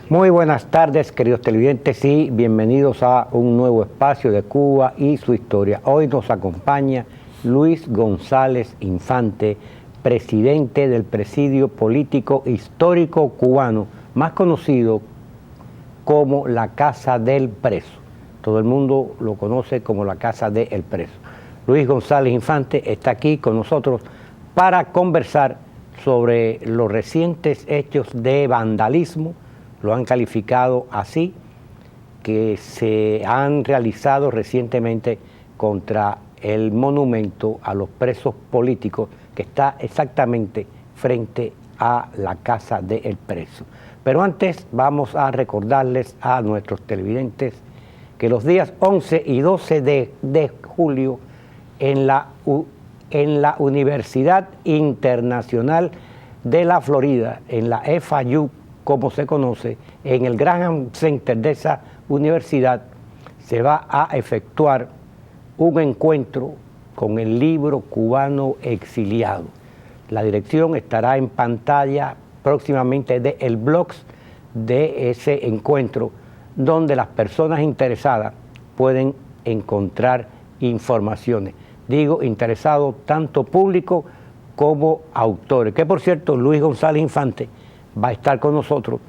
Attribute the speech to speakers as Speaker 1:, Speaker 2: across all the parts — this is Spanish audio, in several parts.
Speaker 1: Muy buenas tardes, queridos televidentes, y bienvenidos a un nuevo espacio de Cuba y su historia. Hoy nos acompaña Luis González Infante, presidente del Presidio Político Histórico Cubano, más conocido como la Casa del Preso. Todo el mundo lo conoce como la Casa del Preso. Luis González Infante está aquí con nosotros para conversar sobre los recientes hechos de vandalismo, lo han calificado así, que se han realizado recientemente contra el monumento a los presos políticos que está exactamente frente a la Casa del Preso. Pero antes vamos a recordarles a nuestros televidentes que los días 11 y 12 de julio en la Universidad Internacional de la Florida, en la FIU, como se conoce, en el Graham Center de esa universidad, se va a efectuar un encuentro con el libro cubano exiliado. La dirección estará en pantalla próximamente del blog de ese encuentro, donde las personas interesadas pueden encontrar informaciones. Digo, interesado tanto público como autores, que por cierto Luis González Infante va a estar con nosotros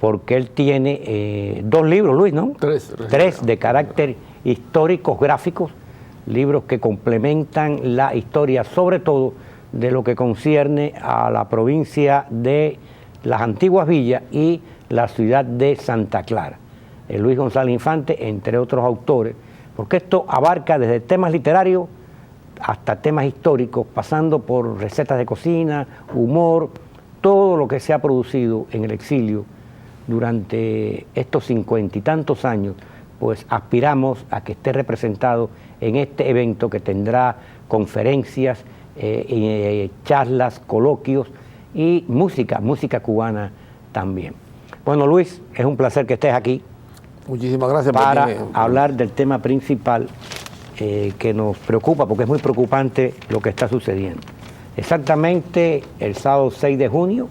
Speaker 1: porque él tiene dos libros, Luis, ¿no? Tres de carácter históricos, gráficos, libros que complementan la historia, sobre todo de lo que concierne a la provincia de las antiguas villas y la ciudad de Santa Clara. Luis González Infante, entre otros autores, porque esto abarca desde temas literarios hasta temas históricos, pasando por recetas de cocina, humor, todo lo que se ha producido en el exilio durante estos 50 y tantos años, pues aspiramos a que esté representado en este evento que tendrá conferencias, charlas, coloquios y música cubana también. Bueno, Luis, es un placer que estés aquí.
Speaker 2: Muchísimas gracias
Speaker 1: para hablar del tema principal que nos preocupa, porque es muy preocupante lo que está sucediendo. Exactamente el sábado 6 de junio,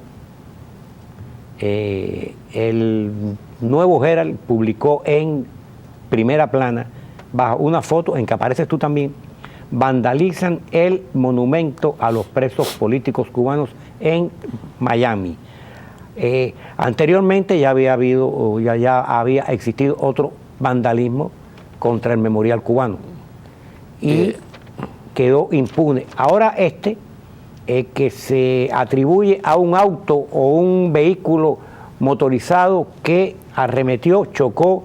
Speaker 1: el Nuevo Herald publicó en primera plana, bajo una foto en que apareces tú también, vandalizan el monumento a los presos políticos cubanos en Miami. Anteriormente ya había existido otro vandalismo contra el Memorial Cubano y quedó impune. Ahora que se atribuye a un auto o un vehículo motorizado que arremetió, chocó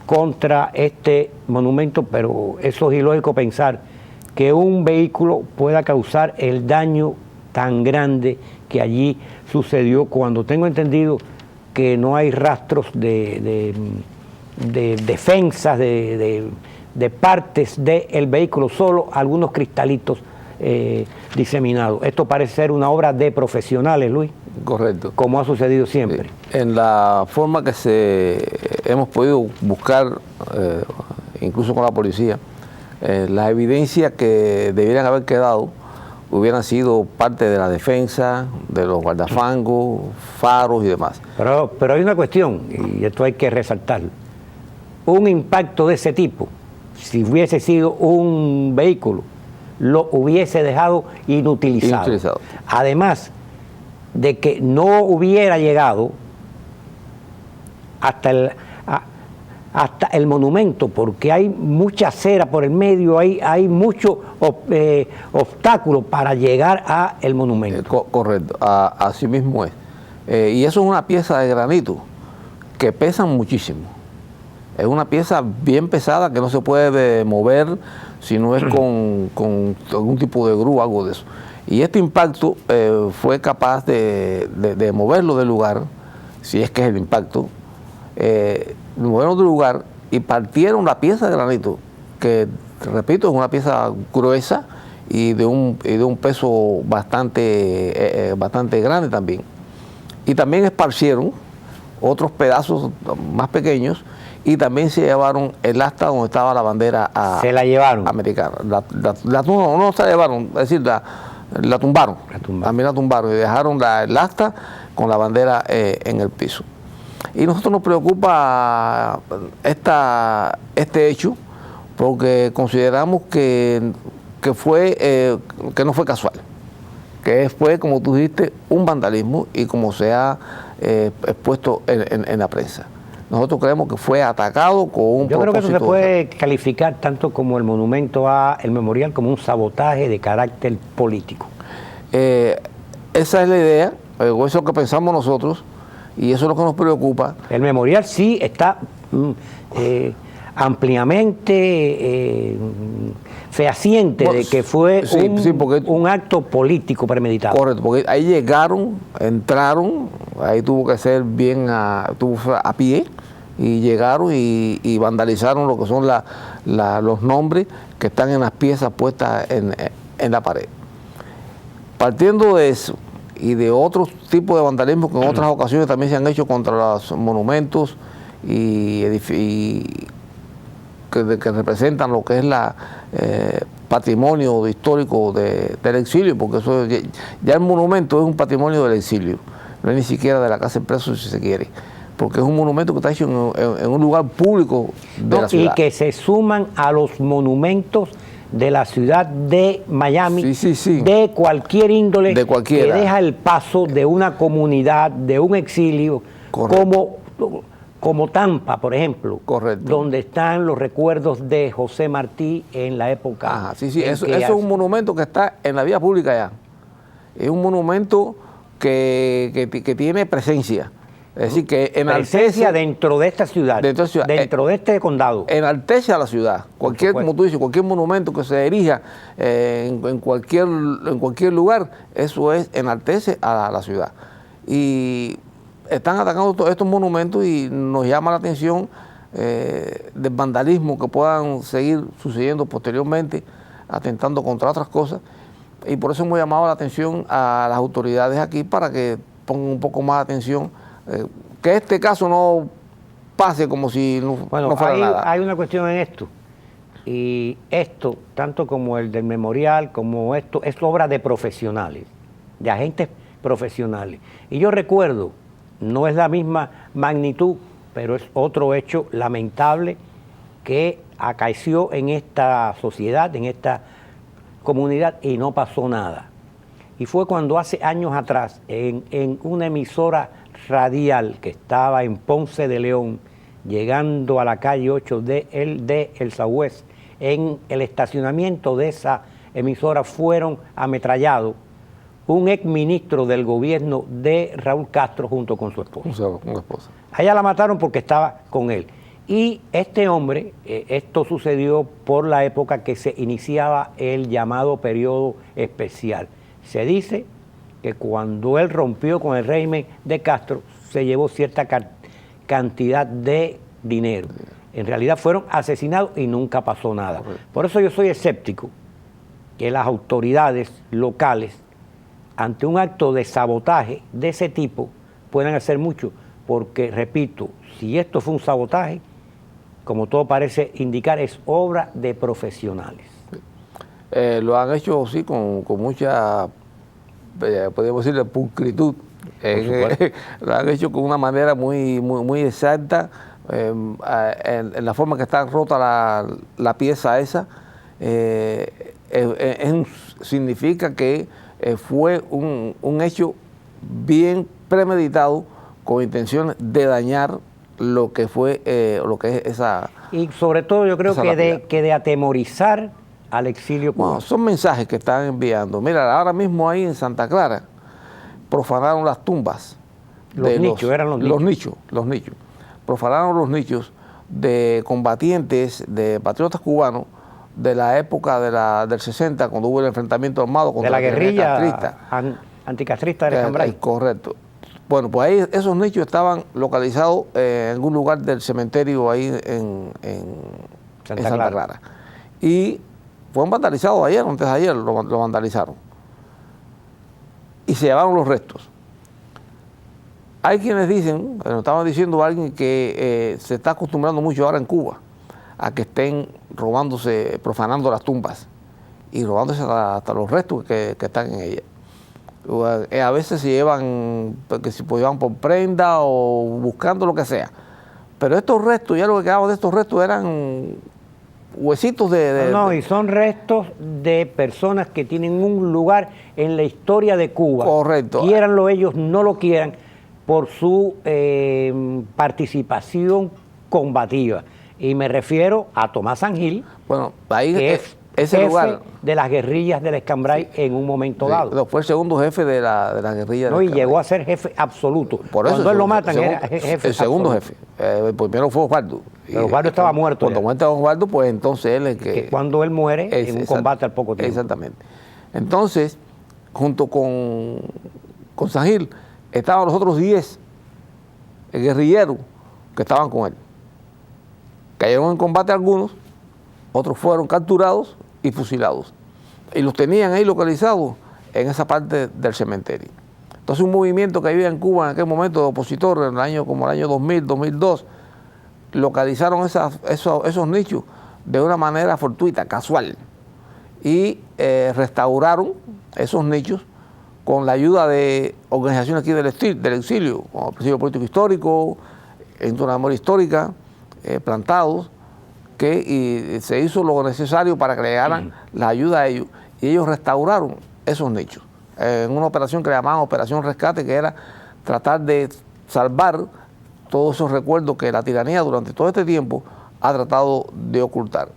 Speaker 1: contra este monumento, pero eso es ilógico pensar que un vehículo pueda causar el daño tan grande que allí sucedió, cuando tengo entendido que no hay rastros de defensas, de partes del vehículo, solo algunos cristalitos diseminados. Esto parece ser una obra de profesionales, Luis.
Speaker 2: Correcto.
Speaker 1: Como ha sucedido siempre.
Speaker 2: En la forma que hemos podido buscar, incluso con la policía, las evidencias que debieran haber quedado hubieran sido parte de la defensa, de los guardafangos, faros y demás.
Speaker 1: Pero hay una cuestión, y esto hay que resaltarlo. Un impacto de ese tipo, si hubiese sido un vehículo, lo hubiese dejado inutilizado. Además de que no hubiera llegado hasta el monumento, porque hay mucha acera por el medio, hay mucho obstáculo para llegar al monumento.
Speaker 2: Correcto, así mismo es. Y eso es una pieza de granito que pesa muchísimo. Es una pieza bien pesada que no se puede mover si no es con algún tipo de grúa o algo de eso. Y este impacto fue capaz de moverlo del lugar, si es que es el impacto, movieron del lugar y partieron la pieza de granito, que, repito, es una pieza gruesa y de un peso bastante grande también. Y también esparcieron otros pedazos más pequeños y también se llevaron el asta donde estaba la bandera
Speaker 1: se la llevaron
Speaker 2: americana. No se la llevaron, es decir, la tumbaron. También la tumbaron y dejaron el asta con la bandera en el piso. Y nosotros nos preocupa este hecho porque consideramos que no fue casual, que fue, como tú dijiste, un vandalismo y como se ha expuesto en la prensa. Nosotros creemos que fue atacado con un propósito.
Speaker 1: Yo creo que eso se puede calificar tanto como el monumento el memorial como un sabotaje de carácter político.
Speaker 2: Esa es la idea, eso es lo que pensamos nosotros y eso es lo que nos preocupa.
Speaker 1: El memorial sí está ampliamente fehaciente de que fue un acto político premeditado.
Speaker 2: Correcto, porque ahí entraron, ahí tuvo que ser bien a pie, y llegaron y vandalizaron lo que son los nombres que están en las piezas puestas en la pared. Partiendo de eso y de otros tipos de vandalismo que en otras ocasiones también se han hecho contra los monumentos que representan lo que es patrimonio histórico del exilio, porque eso ya el monumento es un patrimonio del exilio, no es ni siquiera de la casa de presos, si se quiere, porque es un monumento que está hecho en un lugar público de la ciudad.
Speaker 1: Y que se suman a los monumentos de la ciudad de Miami, de cualquier índole, que deja el paso de una comunidad, de un exilio, como Tampa, por ejemplo, donde están los recuerdos de José Martí en la época.
Speaker 2: Eso es un monumento que está en la vía pública ya. Es un monumento que tiene presencia. Es decir, que
Speaker 1: presencia dentro de esta ciudad, dentro de este condado.
Speaker 2: Enaltece a la ciudad. Como tú dices, cualquier monumento que se erija en cualquier lugar, eso enaltece a la ciudad. Y están atacando todos estos monumentos y nos llama la atención del vandalismo que puedan seguir sucediendo posteriormente, atentando contra otras cosas. Y por eso hemos llamado la atención a las autoridades aquí para que pongan un poco más de atención, que este caso no pase como si no fuera nada.
Speaker 1: Hay una cuestión en esto, y esto, tanto como el del memorial, como esto, es obra de profesionales, de agentes profesionales. Y yo recuerdo, no es la misma magnitud, pero es otro hecho lamentable que acaeció en esta sociedad, en esta comunidad, y no pasó nada. Y fue cuando hace años atrás, en una emisora radial que estaba en Ponce de León, llegando a la calle 8 de El Sagüez, en el estacionamiento de esa emisora fueron ametrallados un exministro del gobierno de Raúl Castro junto con su esposa. A ella la mataron porque estaba con él. Y este hombre, esto sucedió por la época que se iniciaba el llamado periodo especial. Se dice que cuando él rompió con el régimen de Castro, se llevó cierta cantidad de dinero. En realidad fueron asesinados y nunca pasó nada. Por eso yo soy escéptico que las autoridades locales, ante un acto de sabotaje de ese tipo, puedan hacer mucho, porque, repito, si esto fue un sabotaje, como todo parece indicar, es obra de profesionales.
Speaker 2: Lo han hecho, sí, con mucha, podemos decir, pulcritud. Lo han hecho con una manera muy exacta, en la forma que está rota la pieza esa. Significa que fue un hecho bien premeditado, con intención de dañar lo que es esa. Y
Speaker 1: sobre todo yo creo que de atemorizar al exilio cubano.
Speaker 2: Bueno, son mensajes que están enviando. Mira, ahora mismo ahí en Santa Clara profanaron las tumbas.
Speaker 1: Los nichos.
Speaker 2: Profanaron los nichos de combatientes, de patriotas cubanos de la época del 60, cuando hubo el enfrentamiento armado contra
Speaker 1: la guerrilla anticastrista de Cambrai.
Speaker 2: Correcto. Bueno, pues ahí esos nichos estaban localizados en algún lugar del cementerio ahí en Santa Clara. Y fueron vandalizados ayer, antes de ayer lo vandalizaron. Y se llevaron los restos. Hay quienes dicen, nos estaba diciendo alguien que se está acostumbrando mucho ahora en Cuba a que estén profanando las tumbas y robándose hasta los restos que están en ellas. A veces se llevan, que si llevan por prenda o buscando lo que sea. Pero estos restos, ya lo que quedaba de estos restos eran huesitos
Speaker 1: No, y son restos de personas que tienen un lugar en la historia de Cuba.
Speaker 2: Correcto.
Speaker 1: Quieranlo ellos, no lo quieran, por su participación combativa. Y me refiero a Tomás Angil,
Speaker 2: bueno, ahí
Speaker 1: que es
Speaker 2: ese
Speaker 1: jefe
Speaker 2: lugar
Speaker 1: de las guerrillas del Escambray en un momento dado.
Speaker 2: fue el segundo jefe de la guerrilla.
Speaker 1: No, y llegó a ser jefe absoluto.
Speaker 2: Por eso,
Speaker 1: cuando él lo matan, era jefe
Speaker 2: el segundo
Speaker 1: absoluto.
Speaker 2: jefe. El primero fue Osvaldo.
Speaker 1: Pero Osvaldo estaba muerto.
Speaker 2: Cuando muere Osvaldo, pues entonces él es
Speaker 1: que cuando él muere en un combate al poco tiempo.
Speaker 2: Exactamente. Entonces, junto con Sangil, estaban los otros 10 guerrilleros que estaban con él. Cayeron en combate algunos, otros fueron capturados y fusilados. Y los tenían ahí localizados en esa parte del cementerio. Entonces un movimiento que había en Cuba en aquel momento de opositores, en el año 2000, 2002, localizaron esos nichos de una manera fortuita, casual. Y restauraron esos nichos con la ayuda de organizaciones aquí del exilio, como el Presidio Político Histórico, el Instituto de la Memoria Histórica, Plantados, y se hizo lo necesario para que le llegaran la ayuda a ellos, y ellos restauraron esos nichos en una operación que le llamaban Operación Rescate, que era tratar de salvar todos esos recuerdos que la tiranía durante todo este tiempo ha tratado de ocultar.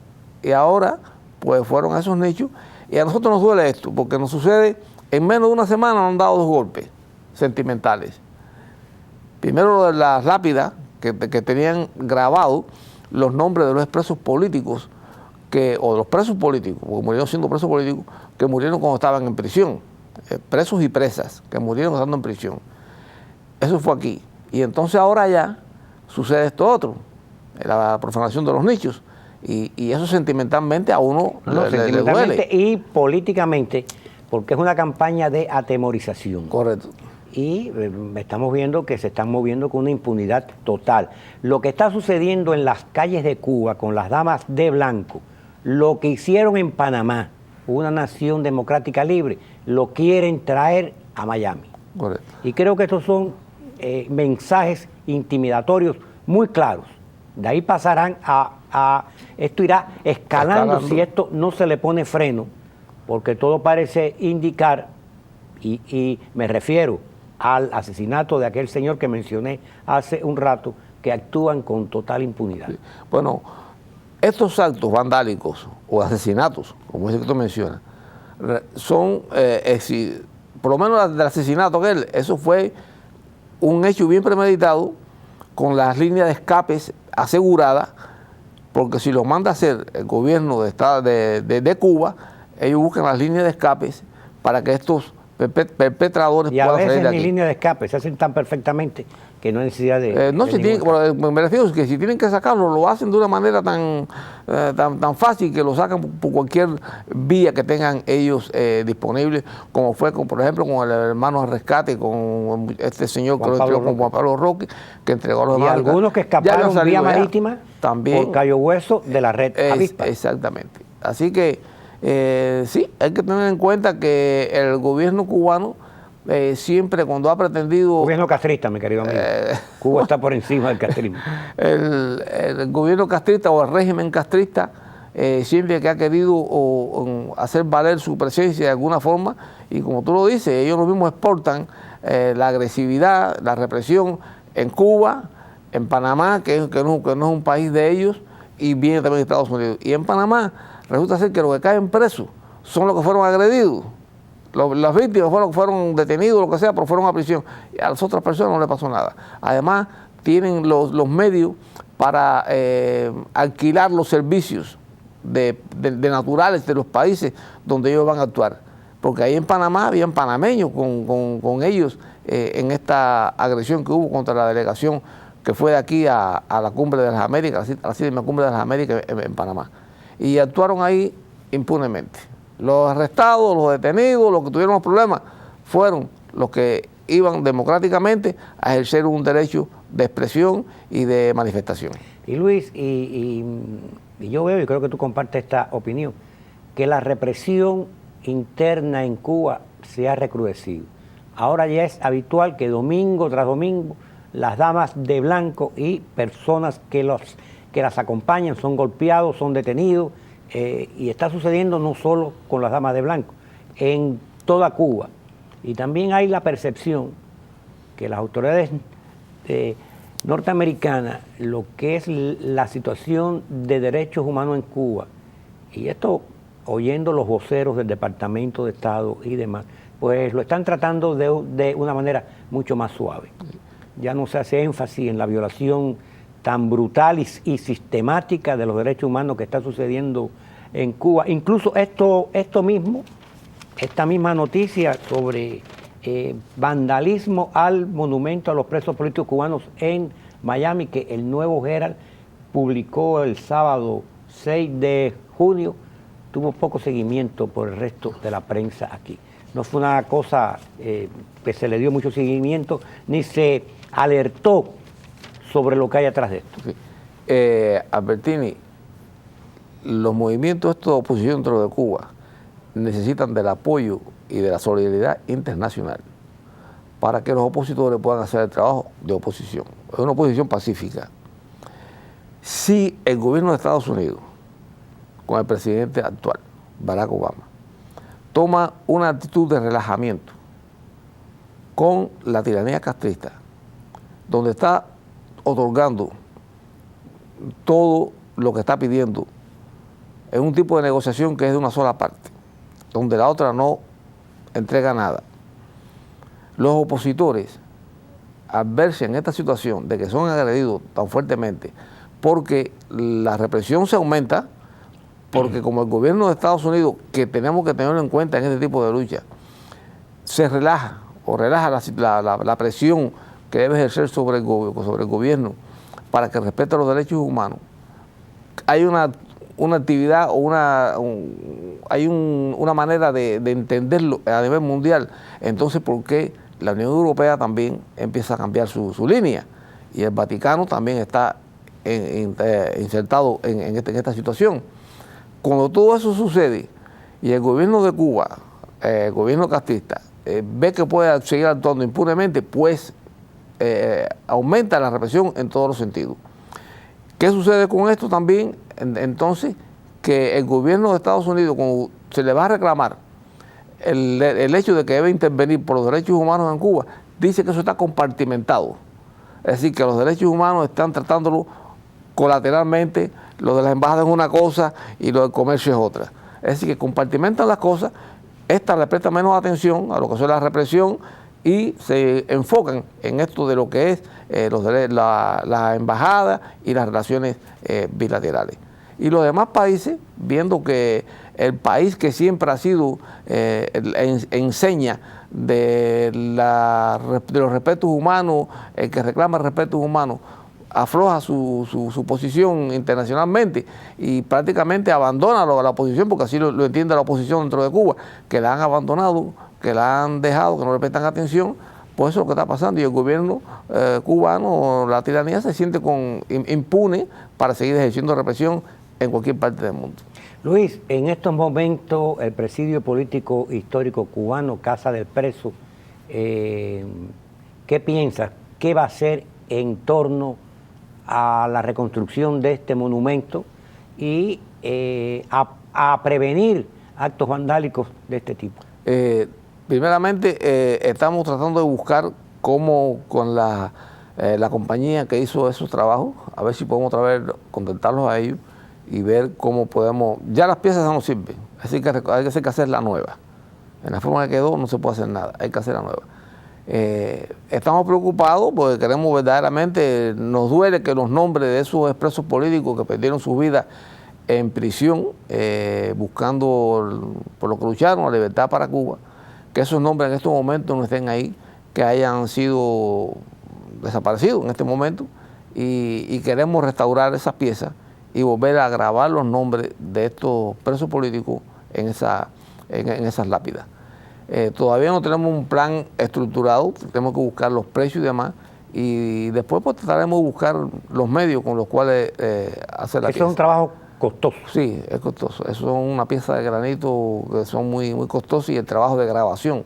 Speaker 2: Y ahora, pues fueron a esos nichos, y a nosotros nos duele esto, porque nos sucede, en menos de una semana nos han dado 2 golpes sentimentales. Primero lo de las lápidas, que tenían grabado los nombres de los presos políticos, o de los presos políticos, porque murieron siendo presos políticos, que murieron cuando estaban en prisión, presos y presas, que murieron estando en prisión. Eso fue aquí. Y entonces ahora ya sucede esto otro, la profanación de los nichos, y eso sentimentalmente a uno le duele.
Speaker 1: Y políticamente, porque es una campaña de atemorización.
Speaker 2: Correcto.
Speaker 1: Y estamos viendo que se están moviendo con una impunidad total. Lo que está sucediendo en las calles de Cuba con las damas de blanco, lo que hicieron en Panamá, una nación democrática libre, lo quieren traer a Miami.
Speaker 2: Correcto.
Speaker 1: Y creo que estos son mensajes intimidatorios muy claros. De ahí pasarán esto irá escalando si esto no se le pone freno, porque todo parece indicar, y me refiero al asesinato de aquel señor que mencioné hace un rato, que actúan con total impunidad.
Speaker 2: Sí. Bueno, estos actos vandálicos o asesinatos, como ese que tú mencionas, son, por lo menos del asesinato aquel, eso fue un hecho bien premeditado, con las líneas de escapes aseguradas, porque si lo manda a hacer el gobierno de Cuba, ellos buscan las líneas de escapes para que estos perpetradores
Speaker 1: y a
Speaker 2: puedan salir de
Speaker 1: veces
Speaker 2: aquí.
Speaker 1: ni línea de escape, se hacen tan perfectamente que no hay necesidad de...
Speaker 2: No, me refiero que si tienen que sacarlo, lo hacen de una manera tan fácil que lo sacan por cualquier vía que tengan ellos disponible, como fue, por ejemplo, con el hermano al rescate, con este señor que lo entregó con Juan Pablo Roque, que entregó a los demás.
Speaker 1: Y algunos que escaparon vía marítima
Speaker 2: también,
Speaker 1: por Cayo Hueso de la red Avispa.
Speaker 2: Exactamente. Así que sí, hay que tener en cuenta que el gobierno cubano siempre cuando ha pretendido...
Speaker 1: Gobierno castrista, mi querido amigo. Cuba está por encima del castrismo.
Speaker 2: El gobierno castrista o el régimen castrista siempre que ha querido hacer valer su presencia de alguna forma, y como tú lo dices, ellos mismos exportan la agresividad, la represión en Cuba, en Panamá, que no es un país de ellos, y viene también de Estados Unidos. Y en Panamá resulta ser que los que caen presos son los que fueron agredidos. Las víctimas fueron los que fueron detenidos, lo que sea, pero fueron a prisión. Y a las otras personas no les pasó nada. Además, tienen los medios para alquilar los servicios de naturales de los países donde ellos van a actuar. Porque ahí en Panamá habían panameños con ellos en esta agresión que hubo contra la delegación que fue de aquí a la Cumbre de las Américas, a la 7ª Cumbre de las Américas en Panamá. Y actuaron ahí impunemente. Los arrestados, los detenidos, los que tuvieron los problemas, fueron los que iban democráticamente a ejercer un derecho de expresión y de manifestación.
Speaker 1: Y Luis, y yo veo, y creo que tú compartes esta opinión, que la represión interna en Cuba se ha recrudecido. Ahora ya es habitual que domingo tras domingo las damas de blanco y personas que las acompañan son golpeados, son detenidos, y está sucediendo no solo con las damas de blanco, en toda Cuba. Y también hay la percepción que las autoridades norteamericanas, lo que es la situación de derechos humanos en Cuba, y esto oyendo los voceros del Departamento de Estado y demás, pues lo están tratando de una manera mucho más suave. Ya no se hace énfasis en la violación tan brutal y sistemática de los derechos humanos que está sucediendo en Cuba. Incluso esta misma noticia sobre vandalismo al monumento a los presos políticos cubanos en Miami, que el Nuevo Herald publicó el sábado 6 de junio, tuvo poco seguimiento por el resto de la prensa aquí. No fue una cosa que se le dio mucho seguimiento, ni se alertó sobre lo que hay atrás de esto.
Speaker 2: Sí. Albertini, los movimientos de oposición dentro de Cuba necesitan del apoyo y de la solidaridad internacional para que los opositores puedan hacer el trabajo de oposición. Es una oposición pacífica. Si el gobierno de Estados Unidos, con el presidente actual, Barack Obama, toma una actitud de relajamiento con la tiranía castrista, donde está otorgando todo lo que está pidiendo en un tipo de negociación que es de una sola parte, donde la otra no entrega nada. Los opositores, al verse en esta situación de que son agredidos tan fuertemente, porque la represión se aumenta, porque como el gobierno de Estados Unidos, que tenemos que tenerlo en cuenta en este tipo de lucha, se relaja o relaja la presión que debe ejercer sobre el gobierno para que respete los derechos humanos, hay una actividad o hay una manera de entenderlo a nivel mundial. Entonces, ¿por qué la Unión Europea también empieza a cambiar su línea? Y el Vaticano también está insertado en esta situación. Cuando todo eso sucede y el gobierno de Cuba, el gobierno castrista, ve que puede seguir actuando impunemente, pues aumenta la represión en todos los sentidos. ¿Qué sucede con esto también? Entonces, que el gobierno de Estados Unidos, cuando se le va a reclamar el hecho de que debe intervenir por los derechos humanos en Cuba, dice que eso está compartimentado. Es decir, que los derechos humanos están tratándolo colateralmente, lo de las embajadas es una cosa y lo del comercio es otra. Es decir, que compartimentan las cosas, esta le presta menos atención a lo que es la represión y se enfocan en esto de lo que es las embajadas y las relaciones bilaterales. Y los demás países, viendo que el país que siempre ha sido enseña de los respetos humanos, el que reclama respetos humanos, afloja su posición internacionalmente y prácticamente abandona la oposición, porque así lo entiende la oposición dentro de Cuba, que la han abandonado, que la han dejado, que no le prestan atención. Pues eso es lo que está pasando y el gobierno cubano, la tiranía, se siente impune para seguir ejerciendo represión en cualquier parte del mundo.
Speaker 1: Luis, en estos momentos el presidio político histórico cubano, Casa del Preso, ¿qué piensas? ¿Qué va a hacer en torno a la reconstrucción de este monumento y a prevenir actos vandálicos de este tipo?
Speaker 2: Primeramente, estamos tratando de buscar cómo con la compañía que hizo esos trabajos, a ver si podemos otra vez contactarlos a ellos y ver cómo podemos. Ya las piezas no sirven, así que hay que hacer la nueva. En la forma que quedó no se puede hacer nada, hay que hacer la nueva. Estamos preocupados porque queremos verdaderamente, nos duele que los nombres de esos expresos políticos que perdieron sus vidas en prisión, buscando por lo que lucharon, la libertad para Cuba, que esos nombres en estos momentos no estén ahí, que hayan sido desaparecidos en este momento, y queremos restaurar esas piezas y volver a grabar los nombres de estos presos políticos en esas lápidas. Todavía no tenemos un plan estructurado, tenemos que buscar los precios y demás, y después pues trataremos de buscar los medios con los cuales hacer la pieza.
Speaker 1: Eso es un trabajo costoso.
Speaker 2: Sí, es costoso. Eso es una pieza de granito que son muy, muy costosas, y el trabajo de grabación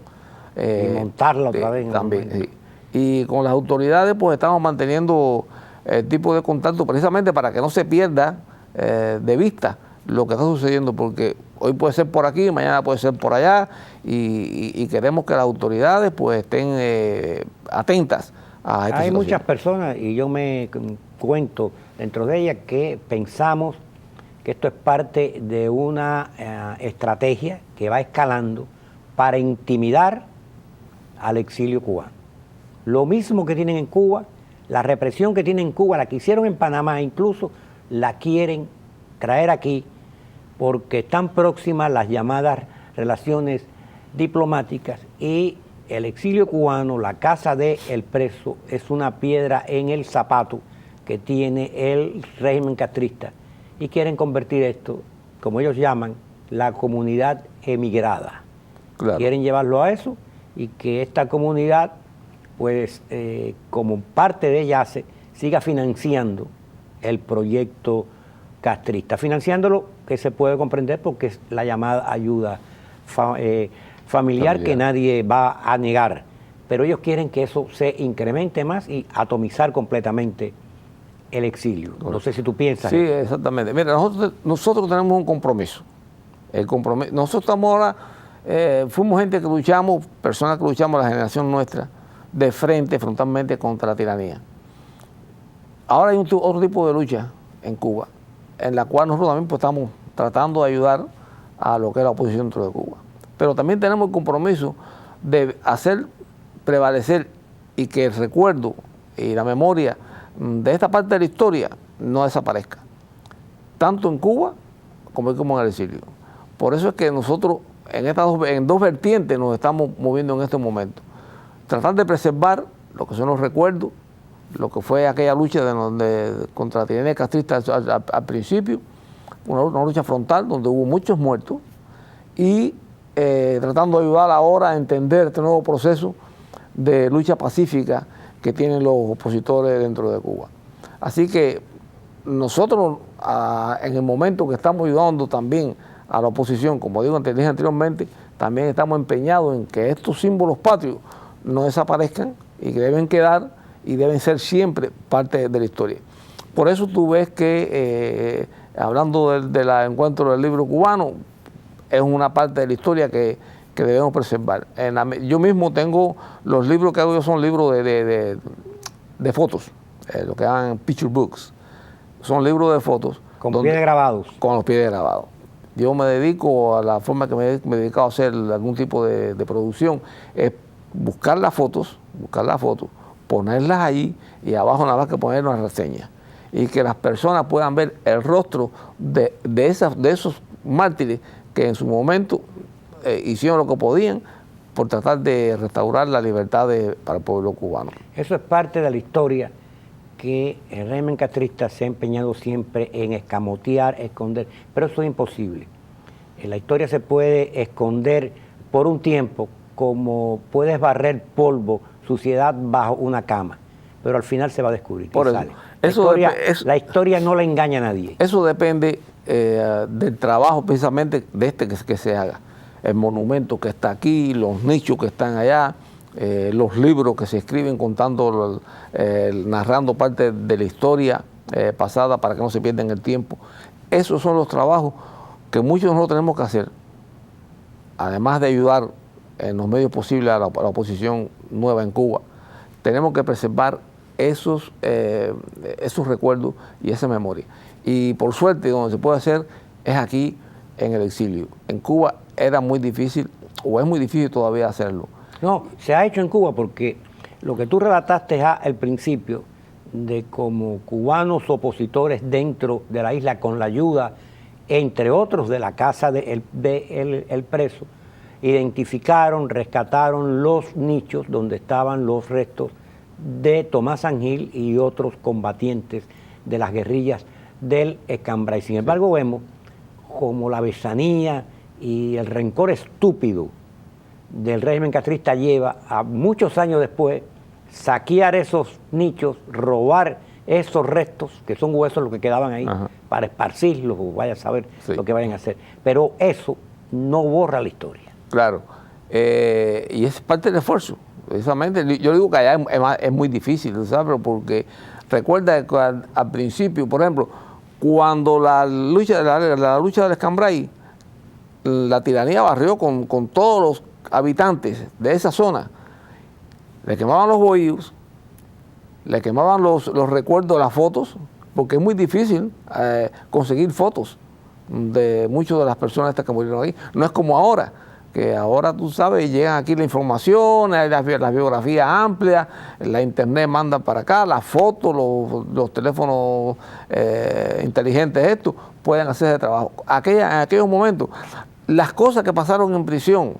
Speaker 1: y montarla otra vez.
Speaker 2: También, sí. Y con las autoridades pues estamos manteniendo el tipo de contacto precisamente para que no se pierda de vista lo que está sucediendo, porque hoy puede ser por aquí, mañana puede ser por allá, y queremos que las autoridades pues estén atentas a esta
Speaker 1: Hay
Speaker 2: situación.
Speaker 1: muchas personas, y yo me cuento dentro de ellas, que pensamos que esto es parte de una estrategia que va escalando para intimidar al exilio cubano. Lo mismo que tienen en Cuba, la represión que tienen en Cuba, la que hicieron en Panamá, incluso la quieren traer aquí porque están próximas las llamadas relaciones diplomáticas, y el exilio cubano, la casa del preso, es una piedra en el zapato que tiene el régimen castrista, y quieren convertir esto, como ellos llaman, la comunidad emigrada.
Speaker 2: Claro.
Speaker 1: Quieren llevarlo a eso, y que esta comunidad, pues como parte de ella siga financiando el proyecto castrista, financiándolo, que se puede comprender porque es la llamada ayuda familiar que nadie va a negar, pero ellos quieren que eso se incremente más y atomizar completamente el exilio. No sé si tú piensas.
Speaker 2: Sí, exactamente. Mira, nosotros tenemos un compromiso. Nosotros estamos ahora, fuimos gente que luchamos, personas que luchamos, la generación nuestra, de frente, frontalmente contra la tiranía. Ahora hay otro tipo de lucha en Cuba, en la cual nosotros también pues, estamos tratando de ayudar a lo que es la oposición dentro de Cuba. Pero también tenemos el compromiso de hacer prevalecer y que el recuerdo y la memoria de esta parte de la historia no desaparezca, tanto en Cuba como en el exilio. Por eso es que nosotros en dos vertientes nos estamos moviendo en este momento. Tratar de preservar lo que son los recuerdos, lo que fue aquella lucha contra la tiranía castrista al principio, una lucha frontal donde hubo muchos muertos, y tratando de ayudar ahora a entender este nuevo proceso de lucha pacífica que tienen los opositores dentro de Cuba. Así que nosotros en el momento que estamos ayudando también a la oposición, como dije anteriormente, también estamos empeñados en que estos símbolos patrios no desaparezcan y que deben quedar y deben ser siempre parte de la historia. Por eso tú ves que, hablando del encuentro del libro cubano, es una parte de la historia que debemos preservar. Yo mismo tengo, los libros que hago yo son libros de fotos, lo que llaman picture books. Son libros de fotos.
Speaker 1: Con pies grabados. Con
Speaker 2: los pies grabados. Yo me dedico a la forma que me he dedicado a hacer algún tipo de producción, es buscar las fotos, ponerlas ahí y abajo nada más que poner una reseña. Y que las personas puedan ver el rostro de esos mártires que en su momento hicieron lo que podían por tratar de restaurar la libertad para el pueblo cubano.
Speaker 1: Eso es parte de la historia que el régimen castrista se ha empeñado siempre en escamotear, esconder, pero eso es imposible. En la historia se puede esconder por un tiempo, como puedes barrer polvo, suciedad bajo una cama, pero al final se va a descubrir.
Speaker 2: Por eso,
Speaker 1: la historia no la engaña a nadie.
Speaker 2: Eso depende del trabajo precisamente de que se haga. El monumento que está aquí, los nichos que están allá, los libros que se escriben contando, narrando parte de la historia pasada para que no se pierda en el tiempo. Esos son los trabajos que muchos de nosotros tenemos que hacer, además de ayudar en los medios posibles a la oposición nueva en Cuba. Tenemos que preservar esos recuerdos y esa memoria. Y por suerte, donde se puede hacer es aquí en el exilio. En Cuba era muy difícil, o es muy difícil todavía hacerlo.
Speaker 1: No, se ha hecho en Cuba porque lo que tú relataste al principio, de como cubanos opositores dentro de la isla, con la ayuda, entre otros, de la casa del preso, identificaron, rescataron los nichos donde estaban los restos de Tomás Angil y otros combatientes de las guerrillas del Escambray. Sin embargo, vemos como la besanía y el rencor estúpido del régimen castrista lleva a muchos años después saquear esos nichos, robar esos restos, que son huesos los que quedaban ahí, para esparcirlos, o vaya a saber lo que vayan a hacer. Pero eso no borra la historia.
Speaker 2: Claro. Y es parte del esfuerzo. Precisamente, yo digo que allá es muy difícil, ¿sabes? Porque recuerda que al principio, por ejemplo, cuando la lucha del Escambray, la tiranía barrió con todos los habitantes de esa zona, le quemaban los bohíos, le quemaban los recuerdos, las fotos, porque es muy difícil conseguir fotos de muchas de las personas estas que murieron ahí. No es como ahora, que ahora tú sabes, llegan aquí la información, hay las biografías amplias, la internet manda para acá, las fotos, los teléfonos inteligentes estos, pueden hacer ese trabajo. En aquellos momentos, las cosas que pasaron en prisión,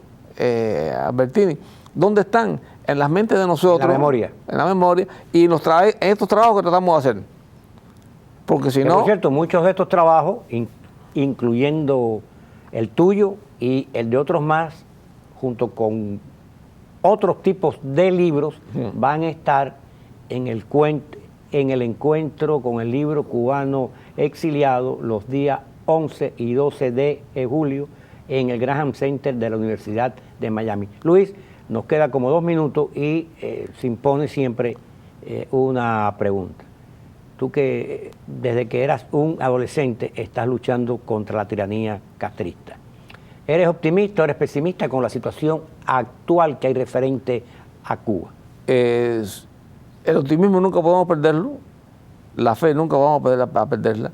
Speaker 2: Albertini, ¿dónde están? En las mentes de nosotros. En la memoria. En la memoria y en estos trabajos que tratamos de hacer. Porque si no...
Speaker 1: Por cierto, muchos de estos trabajos, incluyendo el tuyo y el de otros más, junto con otros tipos de libros, van a estar en el encuentro con el libro cubano exiliado los días 11 y 12 de julio en el Graham Center de la Universidad de Miami. Luis, nos queda como 2 minutos y se impone siempre una pregunta. Tú que desde que eras un adolescente estás luchando contra la tiranía castrista. ¿Eres optimista o eres pesimista con la situación actual que hay referente a Cuba?
Speaker 2: El optimismo nunca podemos perderlo, la fe nunca vamos a perderla,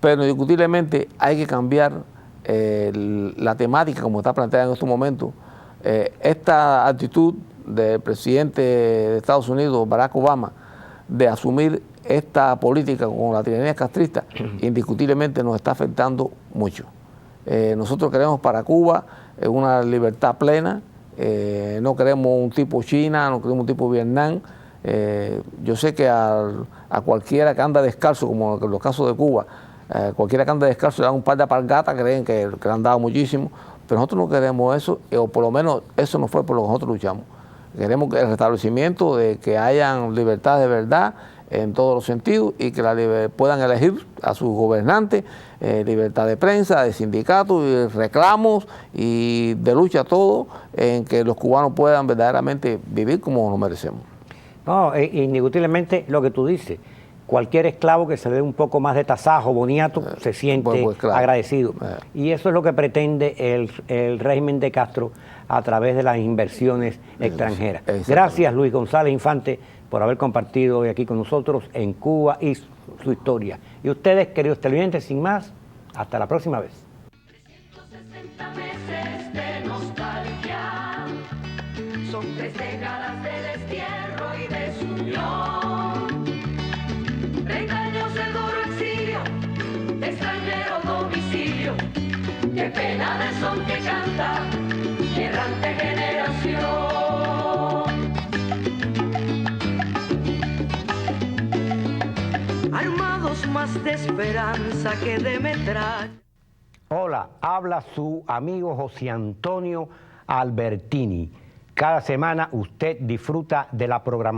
Speaker 2: pero indiscutiblemente hay que cambiar la temática como está planteada en estos momentos. Esta actitud del presidente de Estados Unidos, Barack Obama, de asumir esta política con la tiranía castrista, indiscutiblemente nos está afectando mucho. Nosotros queremos para Cuba una libertad plena, no queremos un tipo China, no queremos un tipo Vietnam. Yo sé que a cualquiera que anda descalzo, como en los casos de Cuba, cualquiera que anda descalzo le dan un par de alpargatas, creen que le han dado muchísimo, pero nosotros no queremos eso, o por lo menos eso no fue por lo que nosotros luchamos. Queremos el restablecimiento de que hayan libertad de verdad en todos los sentidos y que puedan elegir a sus gobernantes, libertad de prensa, de sindicatos, y reclamos y de lucha todo, en que los cubanos puedan verdaderamente vivir como nos merecemos.
Speaker 1: No, indiscutiblemente lo que tú dices, cualquier esclavo que se dé un poco más de tasajo, boniato, se siente claro, agradecido. Y eso es lo que pretende el régimen de Castro a través de las inversiones extranjeras. Gracias, Luis González Infante, por haber compartido hoy aquí con nosotros en Cuba y su historia. Y ustedes, queridos televidentes, sin más, hasta la próxima vez.
Speaker 3: 360 meses de nostalgia, son 3 décadas de destierro y desunión, 30 años de duro exilio, de extranjero domicilio, qué pena de son que canta mi errante generación. Armados más de esperanza que de metralla.
Speaker 1: Hola, habla su amigo José Antonio Albertini. Cada semana usted disfruta de la programación